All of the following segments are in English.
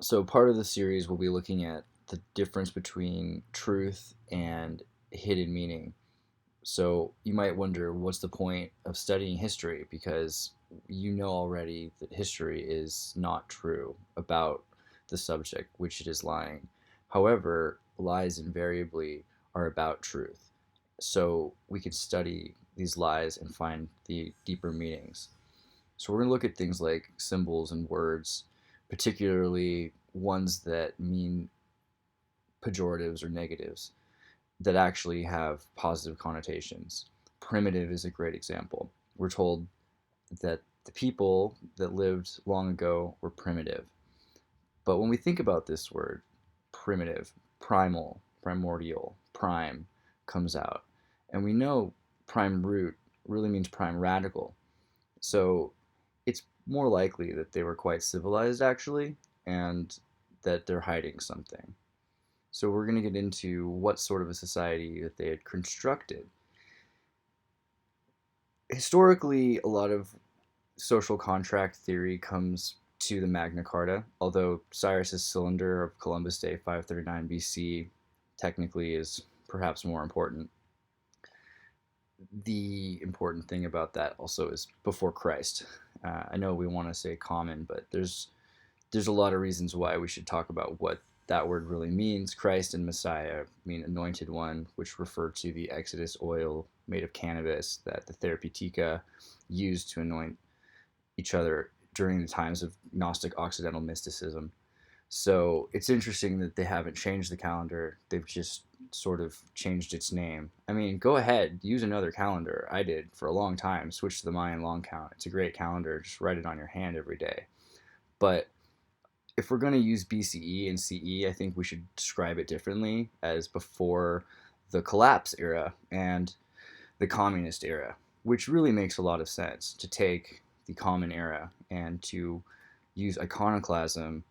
So part of the series we'll be looking at the difference between truth and hidden meaning. So you might wonder, what's the point of studying history? Because you know already that history is not true about the subject, which it is lying. However, lies invariably are about truth. So we can study these lies and find the deeper meanings. So we're going to look at things like symbols and words, particularly ones that mean pejoratives or negatives that actually have positive connotations. Primitive is a great example. We're told that the people that lived long ago were primitive. But when we think about this word, primitive, primal, primordial, prime comes out. And we know prime root really means prime radical. So it's more likely that they were quite civilized actually, and that they're hiding something. So we're going to get into what sort of a society that they had constructed. Historically, a lot of social contract theory comes to the Magna Carta, although Cyrus's cylinder of Columbus Day 539 BC technically is perhaps more important. The important thing about that also is before Christ. I know we want to say common, but there's a lot of reasons why we should talk about what that word really means. Christ and Messiah mean anointed one, which refer to the Exodus oil made of cannabis that the Therapeutica used to anoint each other during the times of Gnostic Occidental mysticism. So it's interesting that they haven't changed the calendar. They've just sort of changed its name. I mean, go ahead, use another calendar. I did for a long time. Switch to the Mayan long count. It's a great calendar. Just write it on your hand every day. But if we're going to use BCE and CE, I think we should describe it differently as before the collapse era and the communist era, which really makes a lot of sense to take the common era and to use iconoclasm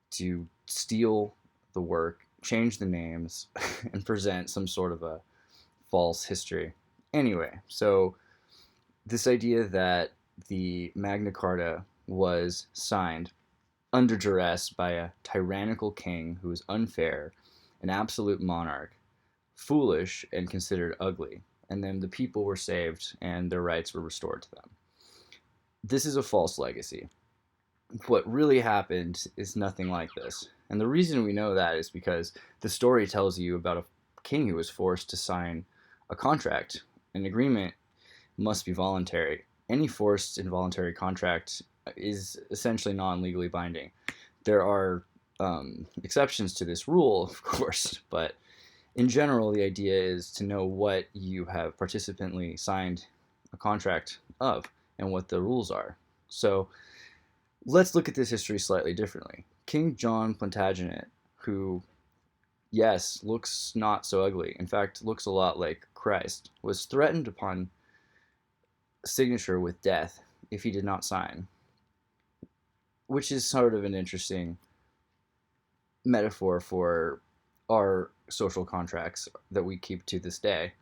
to steal the work, change the names, and present some sort of a false history. Anyway, so this idea that the Magna Carta was signed under duress by a tyrannical king who was unfair, an absolute monarch, foolish, and considered ugly. And then the people were saved and their rights were restored to them. This is a false legacy. What really happened is nothing like this. And the reason we know that is because the story tells you about a king who was forced to sign a contract. An agreement must be voluntary. Any forced involuntary contract is essentially non-legally binding. There are exceptions to this rule, of course, but in general, the idea is to know what you have participantly signed a contract of and what the rules are. So let's look at this history slightly differently. King John Plantagenet, who, yes, looks not so ugly, in fact, looks a lot like Christ, was threatened upon signature with death if he did not sign, which is sort of an interesting metaphor for our social contracts that we keep to this day.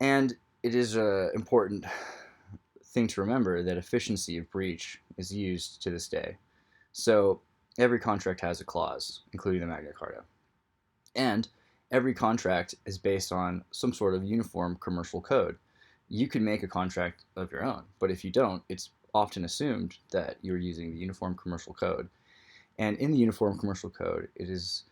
And it is an important thing to remember that efficiency of breach is used to this day. So every contract has a clause, including the Magna Carta. And every contract is based on some sort of uniform commercial code. You can make a contract of your own, but if you don't, it's often assumed that you're using the Uniform Commercial Code. And in the Uniform Commercial Code, it is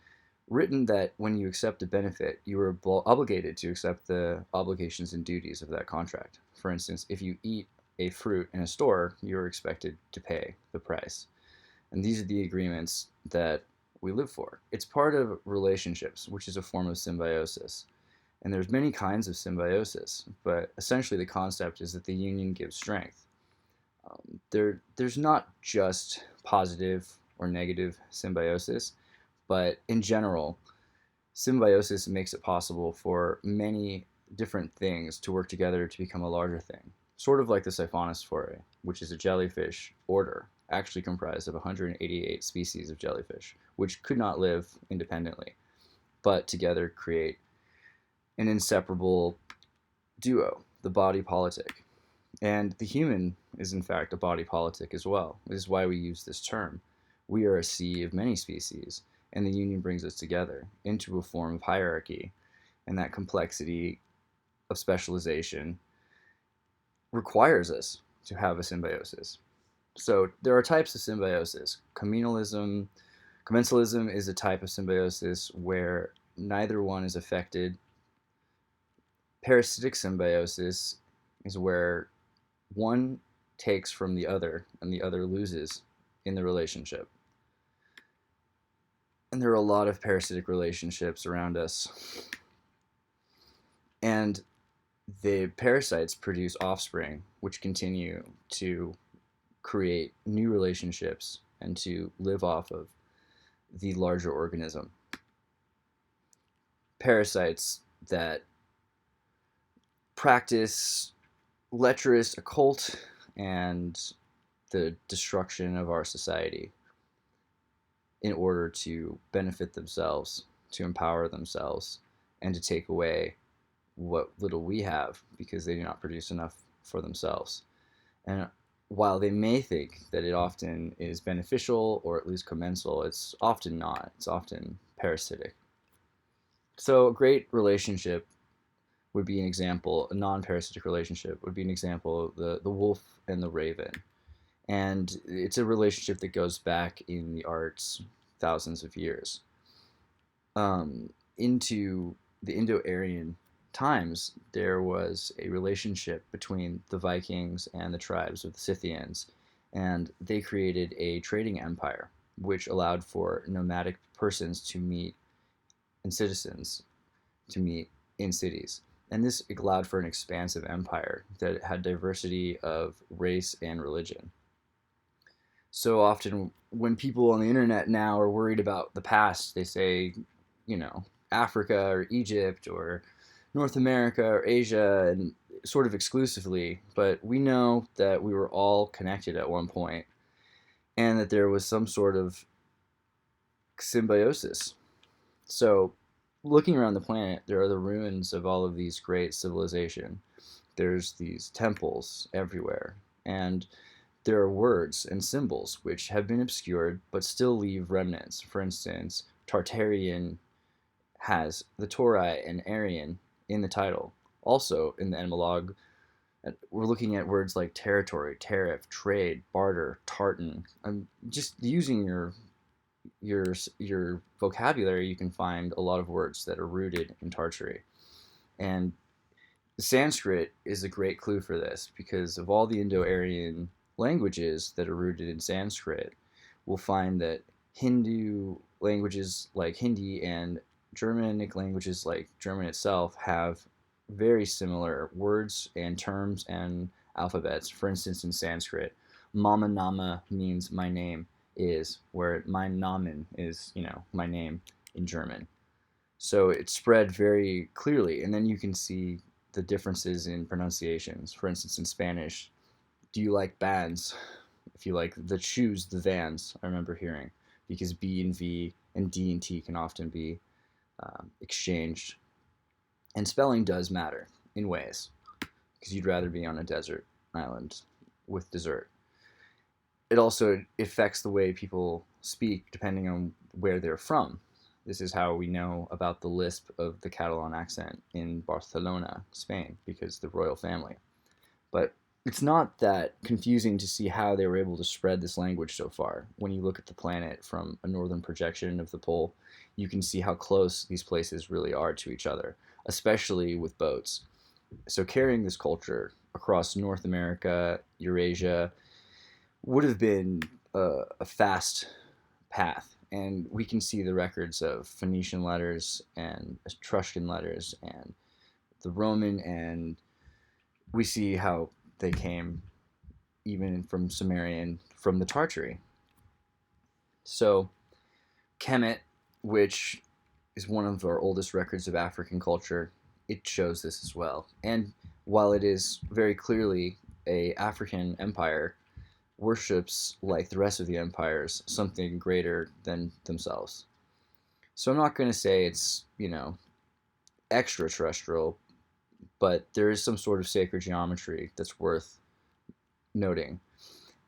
written that when you accept a benefit, you are obligated to accept the obligations and duties of that contract. For instance, if you eat a fruit in a store, you're expected to pay the price. And these are the agreements that we live for. It's part of relationships, which is a form of symbiosis. And there's many kinds of symbiosis, but essentially the concept is that the union gives strength. There's not just positive or negative symbiosis, but in general, symbiosis makes it possible for many different things to work together to become a larger thing. Sort of like the Siphonosphorae, which is a jellyfish order, actually comprised of 188 species of jellyfish, which could not live independently, but together create an inseparable duo, the body politic. And the human is in fact a body politic as well. This is why we use this term. We are a sea of many species, and the union brings us together into a form of hierarchy, and that complexity of specialization requires us to have a symbiosis. So there are types of symbiosis. Commensalism is a type of symbiosis where neither one is affected. Parasitic symbiosis is where one takes from the other and the other loses in the relationship. And there are a lot of parasitic relationships around us. And the parasites produce offspring, which continue to create new relationships and to live off of the larger organism. Parasites that practice lecherous occult and the destruction of our society in order to benefit themselves, to empower themselves, and to take away what little we have because they do not produce enough for themselves. And while they may think that it often is beneficial or at least commensal, it's often not. It's often parasitic. So a great relationship would be an example, a non-parasitic relationship would be an example of the wolf and the raven. And it's a relationship that goes back in the arts thousands of years. Into the Indo-Aryan times, there was a relationship between the Vikings and the tribes of the Scythians, and they created a trading empire, which allowed for nomadic persons to meet and citizens to meet in cities. And this allowed for an expansive empire that had diversity of race and religion. So often when people on the internet now are worried about the past, they say, Africa or Egypt or North America or Asia, and sort of exclusively, but we know that we were all connected at one point and that there was some sort of symbiosis. So looking around the planet, there are the ruins of all of these great civilization. There's these temples everywhere, and there are words and symbols which have been obscured but still leave remnants. For instance, Tartarian has the TAURI and ARYAN in the title. Also in the etymology, we're looking at words like territory, tariff, trade, barter, tartan. Just using your vocabulary, you can find a lot of words that are rooted in Tartary. And Sanskrit is a great clue for this because of all the Indo-Aryan languages that are rooted in Sanskrit, we'll find that Hindu languages like Hindi and Germanic languages like German itself have very similar words and terms and alphabets. For instance, in Sanskrit, Mama Nama means my name is, where mein Namen is, my name in German. So it's spread very clearly, and then you can see the differences in pronunciations. For instance, in Spanish, do you like bands? If you like the shoes, the Vans, I remember hearing, because B and V and D and T can often be exchanged. And spelling does matter in ways, because you'd rather be on a desert island with dessert. It also affects the way people speak depending on where they're from. This is how we know about the lisp of the Catalan accent in Barcelona, Spain, because the royal family. But it's not that confusing to see how they were able to spread this language so far. When you look at the planet from a northern projection of the pole, you can see how close these places really are to each other, especially with boats. So carrying this culture across North America, Eurasia, would have been a fast path. And we can see the records of Phoenician letters and Etruscan letters and the Roman, and we see how they came even from Sumerian, from the Tartary. So Kemet, which is one of our oldest records of African culture, it shows this as well. And while it is very clearly a African empire, worships, like the rest of the empires, something greater than themselves. So I'm not going to say it's, extraterrestrial, but there is some sort of sacred geometry that's worth noting.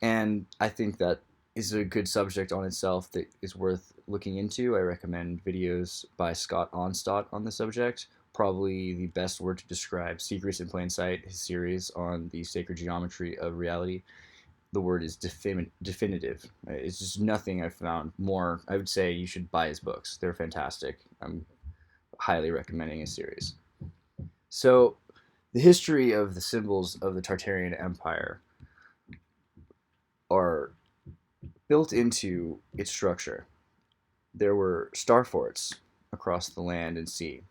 And I think that is a good subject on itself that is worth looking into. I recommend videos by Scott Onstott on the subject. Probably the best word to describe Secrets in Plain Sight, his series on the sacred geometry of reality. The word is definitive. It's just nothing I've found more. I would say you should buy his books. They're fantastic. I'm highly recommending his series. So, the history of the symbols of the Tartarian Empire are built into its structure. There were star forts across the land and sea.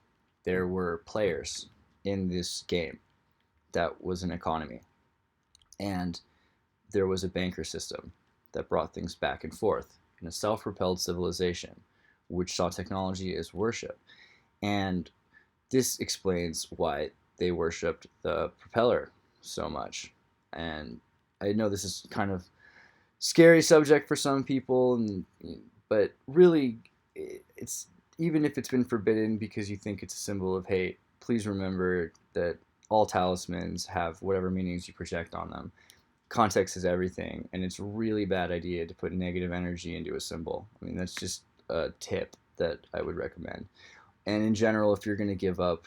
There were players in this game. That was an economy. And there was a banker system that brought things back and forth in a self-propelled civilization, which saw technology as worship. And this explains why they worshipped the propeller so much. And I know this is kind of scary subject for some people, but really, it's even if it's been forbidden because you think it's a symbol of hate, please remember that all talismans have whatever meanings you project on them. Context is everything, and it's a really bad idea to put negative energy into a symbol. I mean, that's just a tip that I would recommend. And in general, if you're going to give up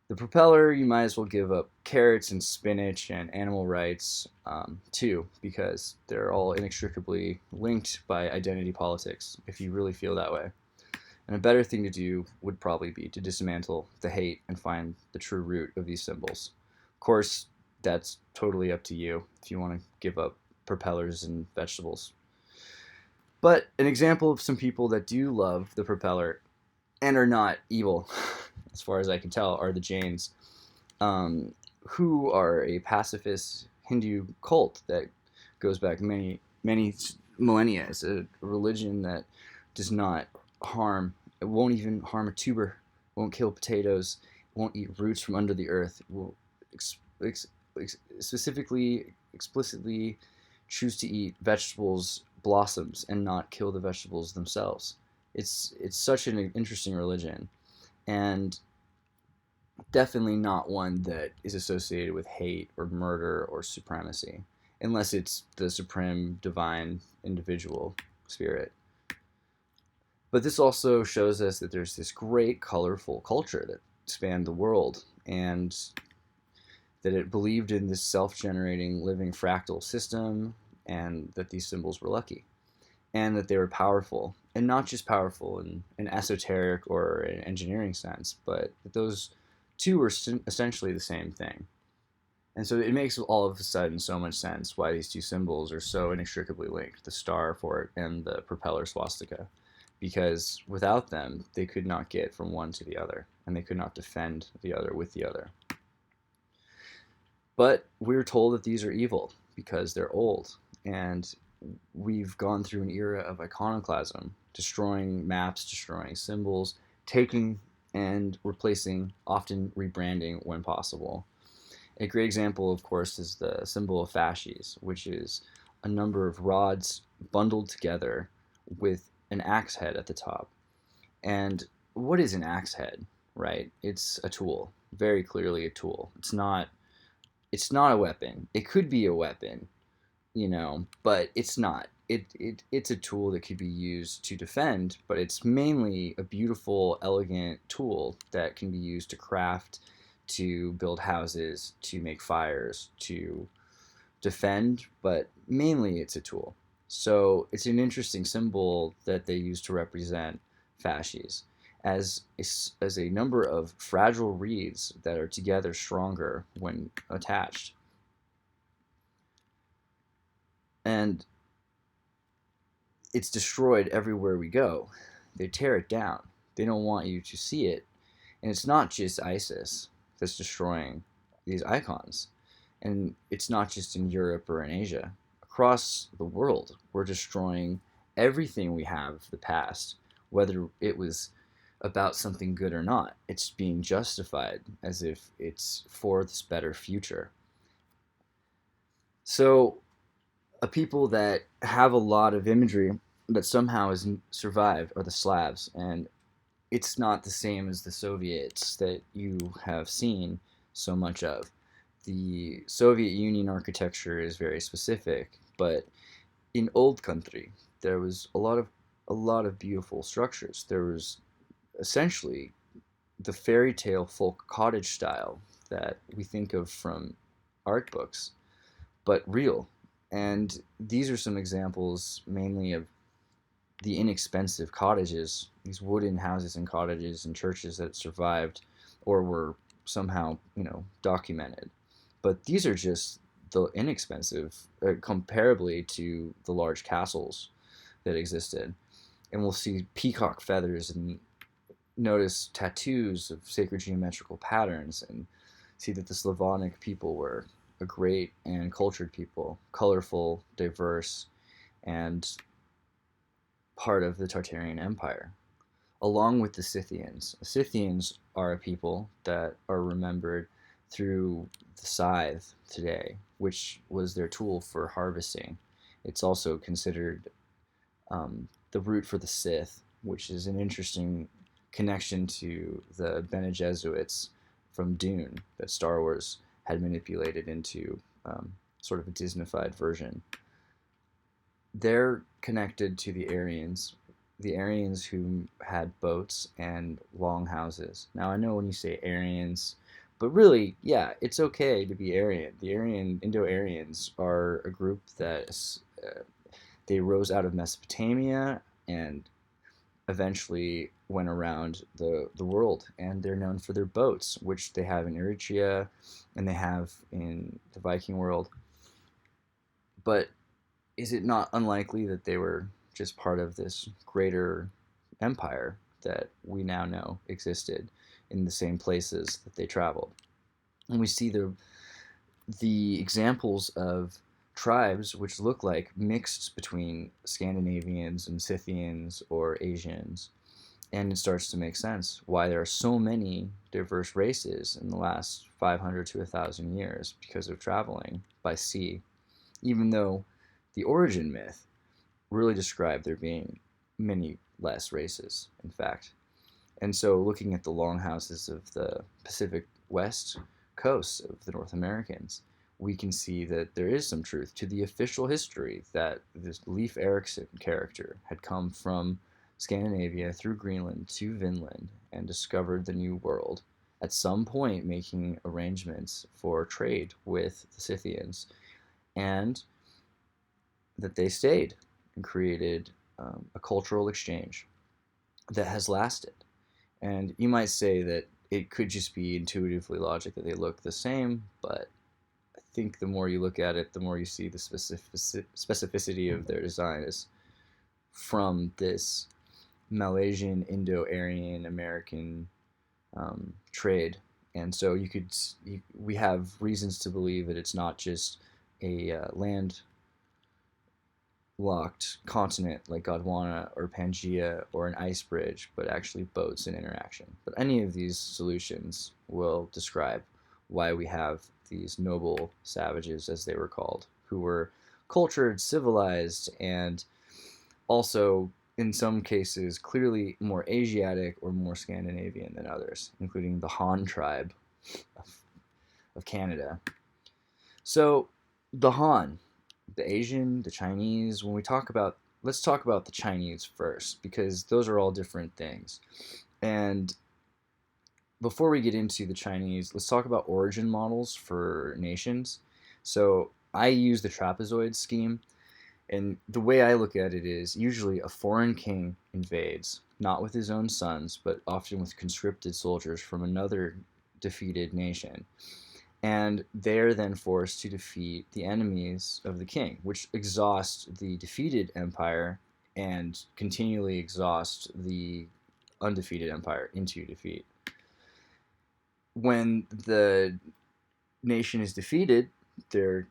the propeller, you might as well give up carrots and spinach and animal rights too, because they're all inextricably linked by identity politics, if you really feel that way. And a better thing to do would probably be to dismantle the hate and find the true root of these symbols. Of course, that's totally up to you if you want to give up propellers and vegetables. But an example of some people that do love the propeller and are not evil, as far as I can tell, are the Jains, who are a pacifist Hindu cult that goes back many millennia. It's a religion that does not harm. It won't even harm a tuber. Won't kill potatoes. Won't eat roots from under the earth. It will explicitly choose to eat vegetables blossoms and not kill the vegetables themselves. It's such an interesting religion, and definitely not one that is associated with hate or murder or supremacy, unless it's the supreme divine individual spirit. But this also shows us that there's this great colorful culture that spanned the world, and that it believed in this self-generating living fractal system, and that these symbols were lucky, and that they were powerful, and not just powerful in an esoteric or an engineering sense, but that those two are essentially the same thing. And so it makes all of a sudden so much sense why these two symbols are so inextricably linked, the star fort and the propeller swastika, because without them, they could not get from one to the other, and they could not defend the other with the other. But we're told that these are evil because they're old, and we've gone through an era of iconoclasm, destroying maps, destroying symbols, taking and replacing, often rebranding when possible. A great example, of course, is the symbol of fasces, which is a number of rods bundled together with an axe head at the top. And what is an axe head, right? It's a tool, very clearly a tool. It's not a weapon. It could be a weapon, but it's not. It's a tool that could be used to defend, but it's mainly a beautiful, elegant tool that can be used to craft, to build houses, to make fires, to defend, but mainly it's a tool. So it's an interesting symbol that they use to represent fasces as a number of fragile reeds that are together stronger when attached. And it's destroyed everywhere we go. They tear it down. They don't want you to see it. And it's not just ISIS that's destroying these icons. And it's not just in Europe or in Asia. Across the world, we're destroying everything we have of the past, whether it was about something good or not. It's being justified as if it's for this better future. So, a people that have a lot of imagery that somehow has survived are the Slavs, and it's not the same as the Soviets that you have seen so much of. The Soviet Union architecture is very specific, but in old country, there was a lot of beautiful structures. There was essentially the fairy tale folk cottage style that we think of from art books, but real. And these are some examples mainly of the inexpensive cottages, these wooden houses and cottages and churches that survived or were somehow, documented. But these are just the inexpensive, comparably to the large castles that existed. And we'll see peacock feathers and notice tattoos of sacred geometrical patterns and see that the Slavonic people were a great and cultured people, colorful, diverse, and part of the Tartarian Empire, along with the Scythians. The Scythians are a people that are remembered through the scythe today, which was their tool for harvesting. It's also considered the root for the Sith, which is an interesting connection to the Bene Gesserit from Dune that Star Wars had manipulated into sort of a Disneyfied version. They're connected to the Aryans who had boats and long houses. Now, I know when you say Aryans, but really, yeah, it's okay to be Aryan. The Indo-Aryans are a group that they rose out of Mesopotamia and eventually went around the world, and they're known for their boats, which they have in Eritrea and they have in the Viking world. But is it not unlikely that they were just part of this greater empire that we now know existed in the same places that they traveled? And we see the examples of tribes which look like mixed between Scandinavians and Scythians or Asians. And it starts to make sense why there are so many diverse races in the last 500 to 1,000 years because of traveling by sea, even though the origin myth really described there being many less races, in fact. And so looking at the longhouses of the Pacific West coast of the North Americans, we can see that there is some truth to the official history that this Leif Erikson character had come from Scandinavia through Greenland to Vinland and discovered the New World, at some point making arrangements for trade with the Scythians, and that they stayed and created a cultural exchange that has lasted. And you might say that it could just be intuitively logic that they look the same, but I think the more you look at it, the more you see the specificity of their design is from this Malaysian, Indo-Aryan, American trade. And so we have reasons to believe that it's not just a land-locked continent like Gondwana or Pangaea or an ice bridge, but actually boats and interaction. But any of these solutions will describe why we have these noble savages, as they were called, who were cultured, civilized, and also, in some cases, clearly more Asiatic or more Scandinavian than others, including the Han tribe of Canada. So, the Han, the Asian, the Chinese, let's talk about the Chinese first, because those are all different things. And before we get into the Chinese, let's talk about origin models for nations. So I use the TRAP-A-ZOID scheme, and the way I look at it is usually a foreign king invades, not with his own sons, but often with conscripted soldiers from another defeated nation. And they're then forced to defeat the enemies of the king, which exhaust the defeated empire and continually exhaust the undefeated empire into defeat. When the nation is defeated, they're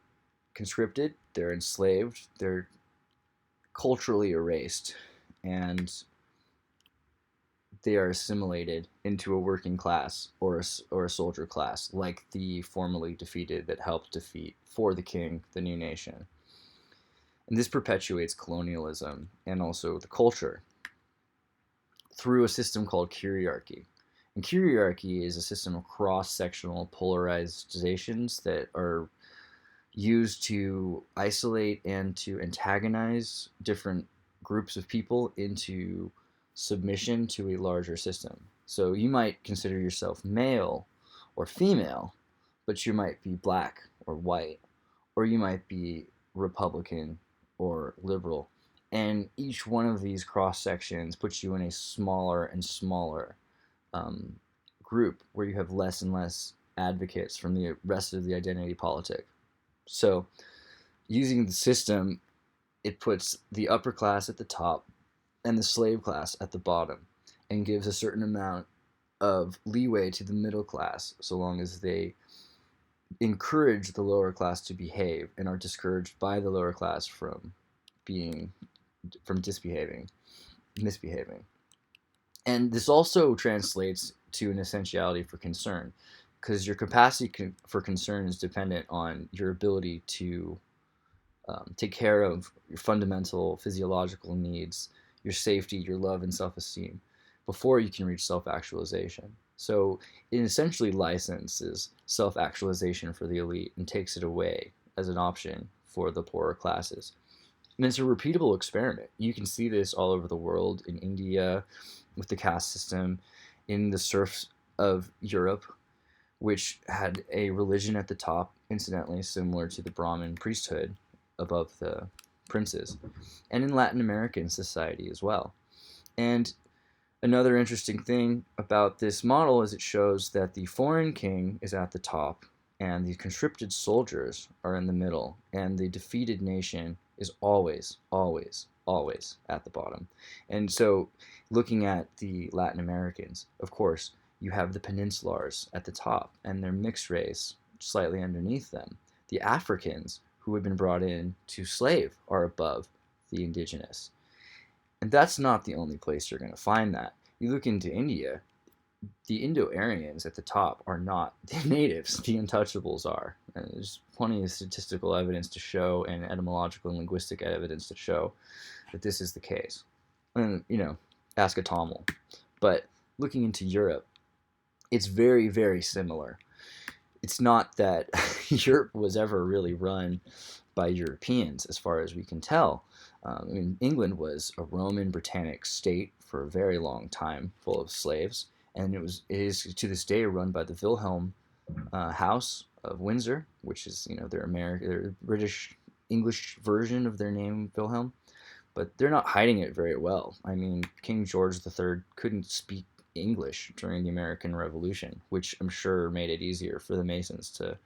conscripted, they're enslaved, they're culturally erased, and they are assimilated into a working class or a soldier class, like the formerly defeated that helped defeat for the king the new nation. And this perpetuates colonialism and also the culture through a system called kyriarchy. And kyriarchy is a system of cross-sectional polarizations that are used to isolate and to antagonize different groups of people into submission to a larger system. So you might consider yourself male or female, but you might be black or white, or you might be Republican or liberal. And each one of these cross sections puts you in a smaller and smaller um, group where you have less and less advocates from the rest of the identity politic. So, using the system, it puts the upper class at the top and the slave class at the bottom and gives a certain amount of leeway to the middle class so long as they encourage the lower class to behave and are discouraged by the lower class from misbehaving. And this also translates to an essentiality for concern, because your capacity for concern is dependent on your ability to take care of your fundamental physiological needs, your safety, your love, and self-esteem before you can reach self-actualization. So it essentially licenses self-actualization for the elite and takes it away as an option for the poorer classes. And it's a repeatable experiment. You can see this all over the world, in India with the caste system, in the serfs of Europe, which had a religion at the top, incidentally similar to the Brahmin priesthood above the princes, and in Latin American society as well. And another interesting thing about this model is it shows that the foreign king is at the top and the conscripted soldiers are in the middle, and the defeated nation is always, always, always at the bottom. And so looking at the Latin Americans, of course, you have the peninsulars at the top and their mixed race slightly underneath them. The Africans, who had been brought in to slave, are above the indigenous. And that's not the only place you're going to find that. You look into India, the Indo-Aryans at the top are not the natives, the untouchables are. And there's plenty of statistical evidence to show, and etymological and linguistic evidence to show that this is the case. And, ask a Tamil. But looking into Europe, it's very, very similar. It's not that Europe was ever really run by Europeans, as far as we can tell. England was a Roman Britannic state for a very long time, full of slaves, and it is to this day run by the Wilhelm House of Windsor, which is their British English version of their name, Wilhelm, but they're not hiding it very well. King George III couldn't speak English during the American Revolution, which I'm sure made it easier for the Masons to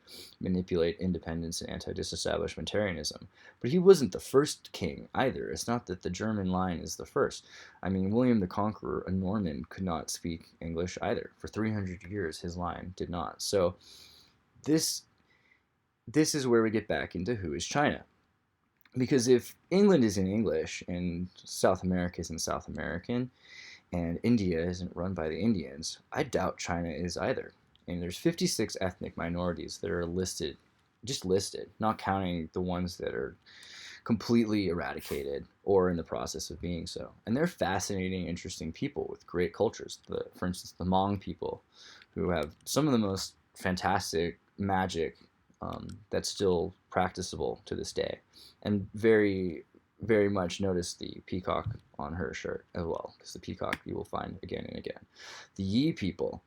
manipulate independence and anti-disestablishmentarianism. But he wasn't the first king either. It's not that the German line is the first. William the Conqueror, a Norman, could not speak English either. For 300 years, his line did not. So this is where we get back into who is China. Because if England is in English and South America is in South American, and India isn't run by the Indians, I doubt China is either. And there's 56 ethnic minorities that are listed, not counting the ones that are completely eradicated or in the process of being so. And they're fascinating, interesting people with great cultures. For instance, the Hmong people, who have some of the most fantastic magic that's still practicable to this day. And very, very much notice the peacock on her shirt as well, because the peacock you will find again and again. The Yi people,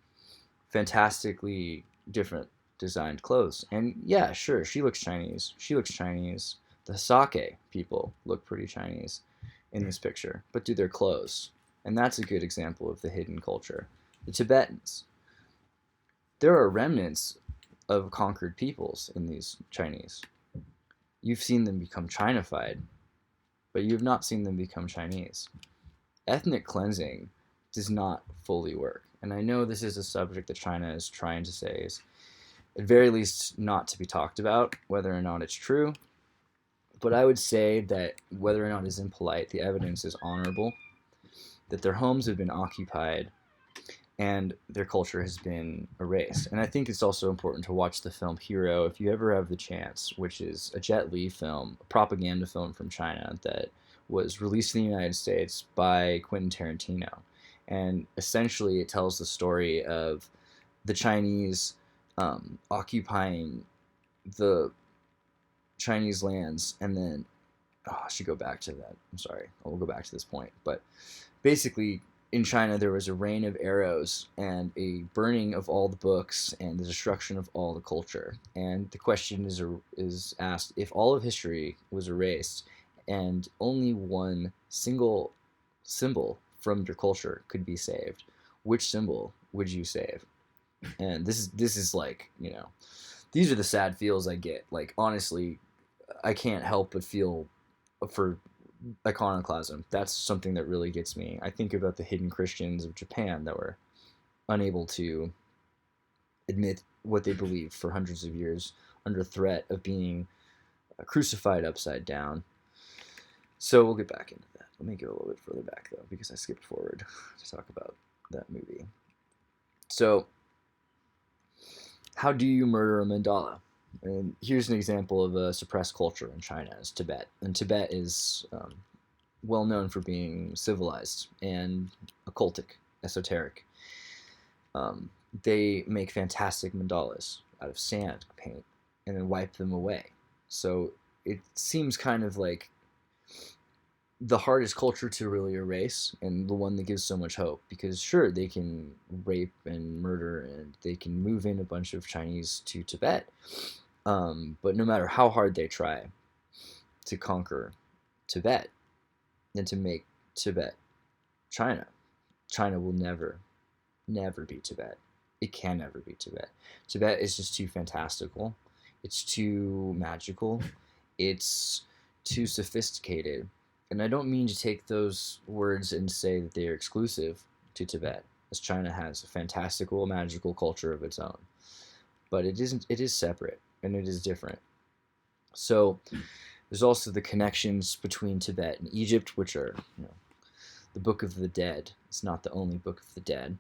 fantastically different designed clothes. And yeah, sure, she looks Chinese. The Sake people look pretty Chinese in this picture, but do their clothes. And that's a good example of the hidden culture. The Tibetans. There are remnants of conquered peoples in these Chinese. You've seen them become Chinified, but you have not seen them become Chinese. Ethnic cleansing does not fully work. And I know this is a subject that China is trying to say is, at very least, not to be talked about, whether or not it's true. But I would say that whether or not it's impolite, the evidence is honorable, that their homes have been occupied and their culture has been erased. And I think it's also important to watch the film Hero if you ever have the chance, which is a Jet Li film, a propaganda film from China that was released in the United States by Quentin Tarantino. And essentially it tells the story of the Chinese occupying the Chinese lands, and then I should go back to that. I'm sorry, I will go back to this point. But basically, in China, there was a rain of arrows and a burning of all the books and the destruction of all the culture. And the question is asked, if all of history was erased and only one single symbol from your culture could be saved, which symbol would you save? And this is like, these are the sad feels I get. Like, honestly, I can't help but feel for iconoclasm. That's something that really gets me. I think about the hidden Christians of Japan that were unable to admit what they believed for hundreds of years under threat of being crucified upside down. So we'll get back into that. Let me go a little bit further back, though, because I skipped forward to talk about that movie. So, how do you murder a mandala? And here's an example of a suppressed culture in China, is Tibet. And Tibet is well known for being civilized and occultic, esoteric. They make fantastic mandalas out of sand paint and then wipe them away. So it seems kind of like the hardest culture to really erase, and the one that gives so much hope, because sure, they can rape and murder and they can move in a bunch of Chinese to Tibet, but no matter how hard they try to conquer Tibet and to make Tibet China, China will never be Tibet. It can never be Tibet. Tibet is just too fantastical. It's too magical. It's too sophisticated. And I don't mean to take those words and say that they are exclusive to Tibet, as China has a fantastical, magical culture of its own. But it isn't. It is separate, and it is different. So there's also the connections between Tibet and Egypt, which are, the Book of the Dead. It's not the only Book of the Dead,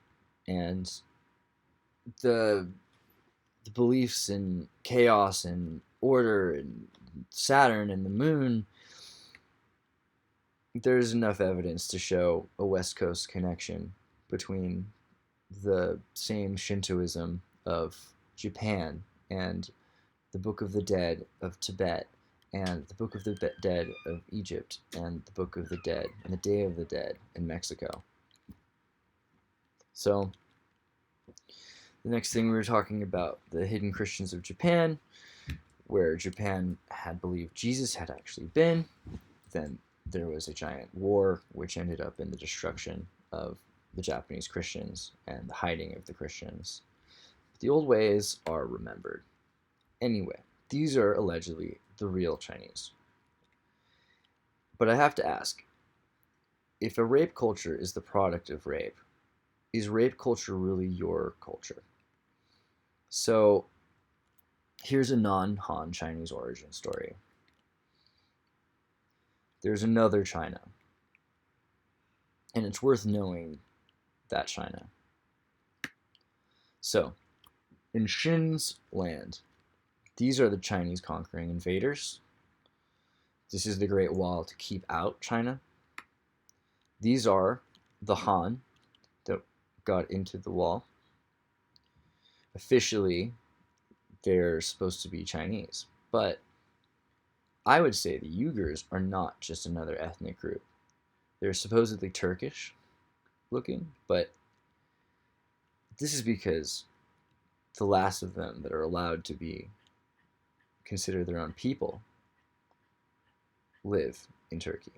and the beliefs in chaos and order and Saturn and the moon. There's enough evidence to show a West Coast connection between the same Shintoism of Japan and the Book of the Dead of Tibet and the Book of the Dead of Egypt and the Book of the Dead and the Day of the Dead in Mexico. So the next thing we were talking about, the hidden Christians of Japan, where Japan had believed Jesus had actually been. Then there was a giant war, which ended up in the destruction of the Japanese Christians and the hiding of the Christians. The old ways are remembered. Anyway, these are allegedly the real Chinese. But I have to ask, if a rape culture is the product of rape, is rape culture really your culture? So here's a non-Han Chinese origin story. There's another China, and it's worth knowing that China. So, in Shin's land, these are the Chinese conquering invaders. This is the Great Wall to keep out China. These are the Han that got into the wall. Officially, they're supposed to be Chinese, but I would say the Uyghurs are not just another ethnic group. They're supposedly Turkish looking, but this is because the last of them that are allowed to be considered their own people live in Turkey.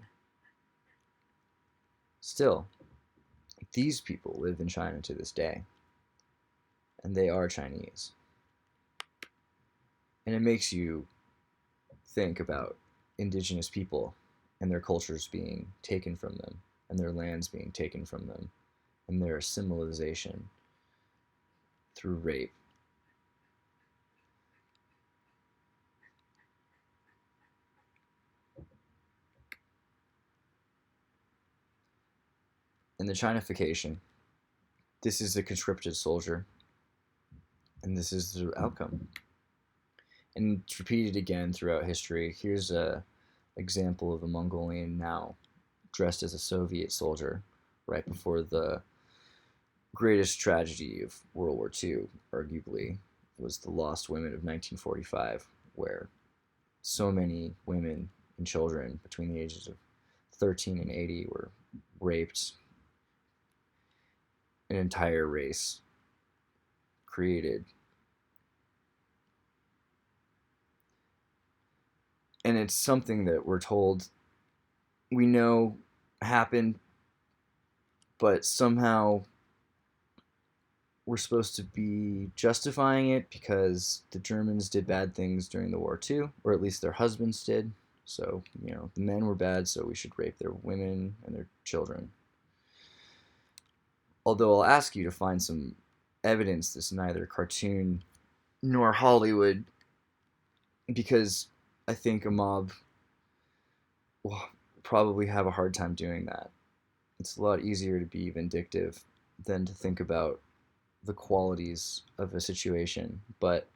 Still, these people live in China to this day, and they are Chinese. And it makes you think about indigenous people and their cultures being taken from them, and their lands being taken from them, and their assimilation through rape. And the Chinification, this is the conscripted soldier, and this is the outcome. And it's repeated again throughout history. Here's an example of a Mongolian now dressed as a Soviet soldier right before the greatest tragedy of World War II, arguably, was the lost women of 1945, where so many women and children between the ages of 13 and 80 were raped, an entire race created. And it's something that we're told we know happened, but somehow we're supposed to be justifying it because the Germans did bad things during the war too, or at least their husbands did. So, you know, the men were bad, so we should rape their women and their children. Although I'll ask you to find some evidence that's neither cartoon nor Hollywood, because I think a mob will probably have a hard time doing that. It's a lot easier to be vindictive than to think about the qualities of a situation. But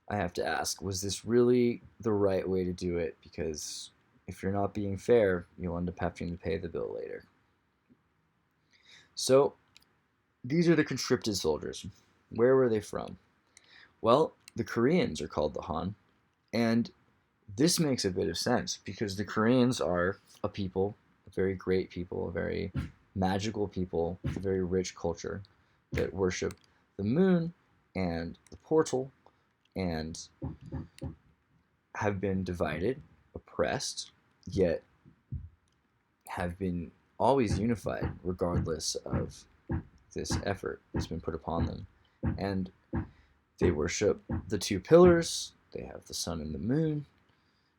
I have to ask, was this really the right way to do it? Because if you're not being fair, you'll end up having to pay the bill later. So these are the conscripted soldiers. Where were they from? Well, the Koreans are called the Han, and this makes a bit of sense because the Koreans are a people, a very great people, a very magical people, a very rich culture that worship the moon and the portal and have been divided, oppressed, yet have been always unified regardless of this effort that's been put upon them. And they worship the two pillars, they have the sun and the moon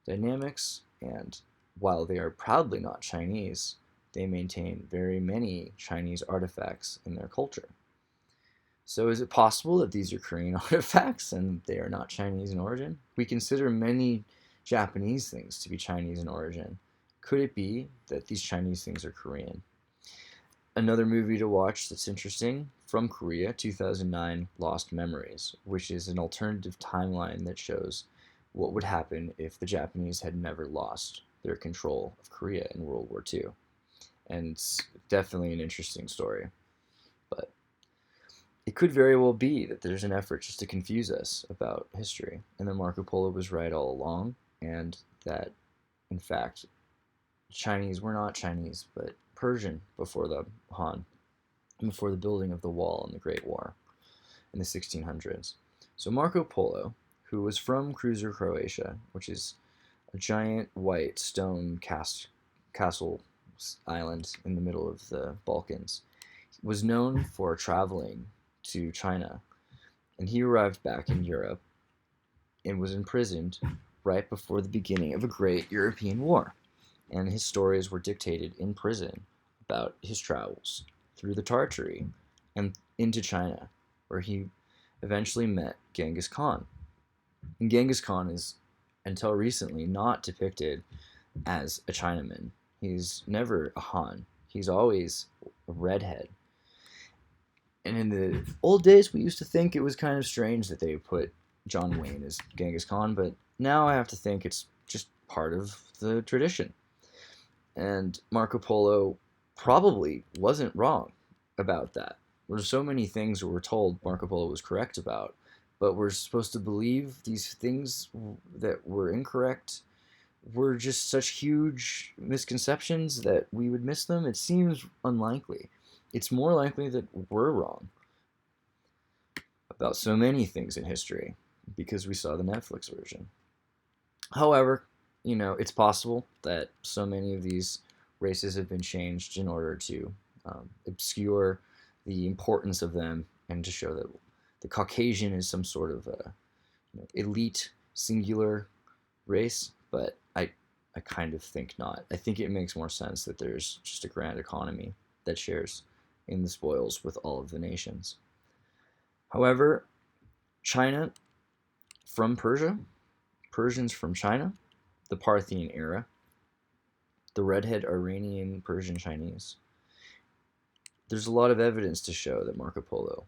dynamics, and while they are proudly not Chinese, they maintain very many Chinese artifacts in their culture. So is it possible that these are Korean artifacts and they are not Chinese in origin? We consider many Japanese things to be Chinese in origin. Could it be that these Chinese things are Korean? Another movie to watch that's interesting, from Korea, 2009, Lost Memories, which is an alternative timeline that shows what would happen if the Japanese had never lost their control of Korea in World War II. And it's definitely an interesting story. But it could very well be that there's an effort just to confuse us about history, and that Marco Polo was right all along, and that, in fact, Chinese were not Chinese, but Persian before the Han, before the building of the wall in the Great War in the 1600s. So Marco Polo, who was from Cruzer, Croatia, which is a giant white stone castle island in the middle of the Balkans, was known for traveling to China, and he arrived back in Europe and was imprisoned right before the beginning of a great European war. And his stories were dictated in prison about his travels through the Tartary and into China, where he eventually met Genghis Khan. And Genghis Khan is, until recently, not depicted as a Chinaman. He's never a Han. He's always a redhead. And in the old days, we used to think it was kind of strange that they put John Wayne as Genghis Khan, but now I have to think it's just part of the tradition. And Marco Polo probably wasn't wrong about that. There's so many things that we're told Marco Polo was correct about, but we're supposed to believe these things that were incorrect were just such huge misconceptions that we would miss them. It seems unlikely. It's more likely that we're wrong about so many things in history because we saw the Netflix version. However, you know, it's possible that so many of these races have been changed in order to obscure the importance of them and to show that the Caucasian is some sort of elite singular race, but I kind of think not. I think it makes more sense that there's just a grand economy that shares in the spoils with all of the nations. However, China from Persia, Persians from China, the Parthian era, the redhead Iranian Persian Chinese. There's a lot of evidence to show that Marco Polo